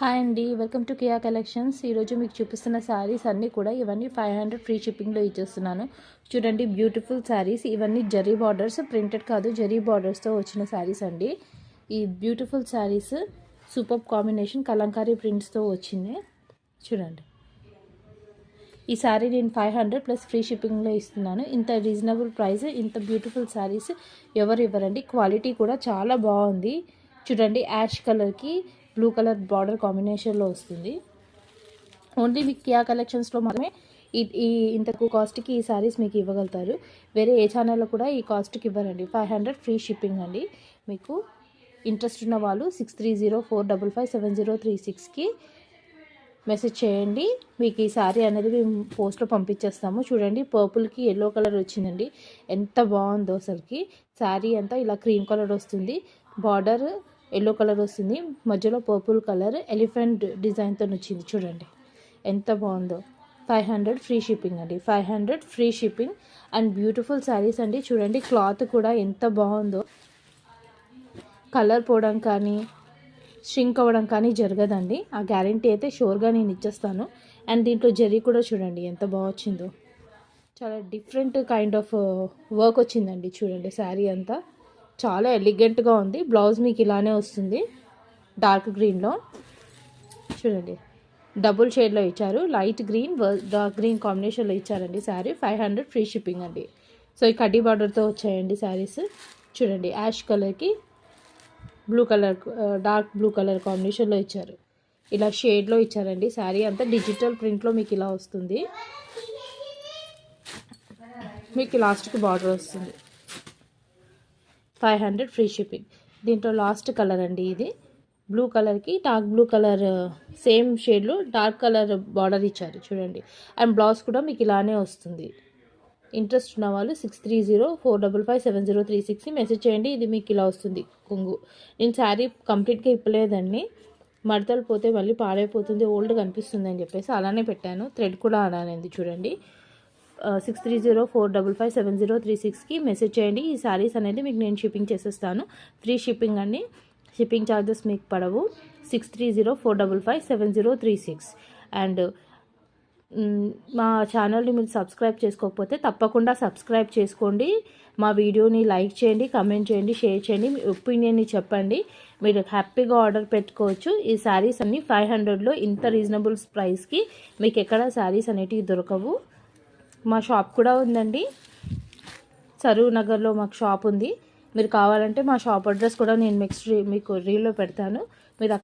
Hi అండి, welcome to Kia collections. ఈరోజు మీకు చూపిస్తున్న శారీస్ అన్నీ కూడా ఇవన్నీ 500 ఫ్రీ షిప్పింగ్లో ఇచ్చేస్తున్నాను. చూడండి, బ్యూటిఫుల్ శారీస్. ఇవన్నీ జరీ బార్డర్స్, ప్రింటెడ్ కాదు, జరీ బార్డర్స్తో వచ్చిన శారీస్ అండి. ఈ beautiful saris super combination Kalamkari ప్రింట్స్తో వచ్చింది. చూడండి, ఈ శారీ నేను 500 ప్లస్ ఫ్రీ షిప్పింగ్లో ఇస్తున్నాను. ఇంత రీజనబుల్ ప్రైస్, ఇంత బ్యూటిఫుల్ శారీస్ ఎవరు ఇవ్వరండి. క్వాలిటీ కూడా చాలా బాగుంది. చూడండి, యాష్ కలర్కి బ్లూ కలర్ బార్డర్ కాంబినేషన్లో వస్తుంది. ఓన్లీ మీకు కియా కలెక్షన్స్లో మాత్రమే ఈ ఇంత కాస్ట్కి ఈ శారీస్ మీకు ఇవ్వగలుగుతారు. వేరే ఏ ఛానల్లో కూడా ఈ కాస్ట్కి ఇవ్వరండి. 500 ఫ్రీ షిప్పింగ్ అండి. మీకు ఇంట్రెస్ట్ ఉన్న వాళ్ళు 6304557036కి మెసేజ్ చేయండి. మీకు ఈ శారీ అనేది మేము పోస్ట్లో పంపించేస్తాము. చూడండి, పర్పుల్కి ఎల్లో కలర్ వచ్చిందండి. ఎంత బాగుందో అసలుకి. శారీ అంతా ఇలా క్రీమ్ కలర్ వస్తుంది, బార్డర్ ఎల్లో కలర్ వస్తుంది, మధ్యలో పర్పుల్ కలర్ ఎలిఫెంట్ డిజైన్తో వచ్చింది. చూడండి ఎంత బాగుందో. 500 ఫ్రీ షిప్పింగ్ అండి. 500 free shipping and beautiful saris అండి. చూడండి, క్లాత్ కూడా ఎంత బాగుందో. కలర్ పోవడం కానీ ష్రింక్ అవ్వడం కానీ జరగదండి. ఆ గ్యారంటీ అయితే షూర్గా నేను ఇచ్చేస్తాను. అండ్ దీంట్లో జరీ కూడా చూడండి ఎంత బాగా వచ్చిందో. చాలా డిఫరెంట్ కైండ్ ఆఫ్ వర్క్ వచ్చిందండి. చూడండి, శారీ అంతా చాలా ఎలిగెంట్గా ఉంది. బ్లౌజ్ మీకు ఇలానే వస్తుంది, డార్క్ గ్రీన్లో. చూడండి, డబుల్ షేడ్లో ఇచ్చారు. లైట్ గ్రీన్, డార్క్ గ్రీన్ కాంబినేషన్లో ఇచ్చారండి శారీ. 500 ఫ్రీ షిప్పింగ్ అండి. సో ఈ కడ్డీ బార్డర్తో వచ్చాయండి శారీస్. చూడండి, యాష్ కలర్కి blue colour, dark blue colour కాంబినేషన్లో ఇచ్చారు. ఇలా షేడ్లో ఇచ్చారండి. శారీ అంతా డిజిటల్ ప్రింట్లో మీకు ఇలా వస్తుంది. మీకు లాస్ట్కి బార్డర్ వస్తుంది. 500 ఫ్రీ షిప్పింగ్. దీంట్లో లాస్ట్ కలర్ అండి ఇది. బ్లూ కలర్కి డార్క్ బ్లూ కలర్ సేమ్ షేడ్లో డార్క్ కలర్ బార్డర్ ఇచ్చారు. చూడండి, అండ్ బ్లౌజ్ కూడా మీకు ఇలానే వస్తుంది. ఇంట్రెస్ట్ ఉన్న వాళ్ళు 6304557036కి మెసేజ్ చేయండి. ఇది మీకు ఇలా వస్తుంది కొంగు. నేను శారీ కంప్లీట్గా ఇప్పలేదండి. మడతలు పోతే మళ్ళీ పాడైపోతుంది, ఓల్డ్గా అనిపిస్తుంది అని చెప్పేసి అలానే పెట్టాను. థ్రెడ్ కూడా అలానేది. చూడండి, 6304557036కి మెసేజ్ చేయండి. ఈ శారీస్ అనేది మీకు నేను షిప్పింగ్ చేసేస్తాను. ఫ్రీ షిప్పింగ్ అండి. షిప్పింగ్ ఛార్జెస్ మీకు పడవు. 6304557036. అండ్ మా ఛానల్ని మీరు సబ్స్క్రైబ్ చేసుకోకపోతే తప్పకుండా సబ్స్క్రైబ్ చేసుకోండి. మా వీడియోని లైక్ చేయండి, కమెంట్ చేయండి, షేర్ చేయండి. మీ ఒపీనియన్ని చెప్పండి. మీరు హ్యాపీగా ఆర్డర్ పెట్టుకోవచ్చు. ఈ శారీస్ అన్నీ 500లో ఇంత రీజనబుల్ ప్రైస్కి మీకు ఎక్కడ శారీస్ అనేటివి దొరకవు. మా షాప్ కూడా ఉందండి, సరూర్ నగర్లో మాకు షాప్ ఉంది. మీరు కావాలంటే మా షాప్ అడ్రస్ కూడా నేను నెక్స్ట్ మీకు రీల్లో పెడతాను. మీరు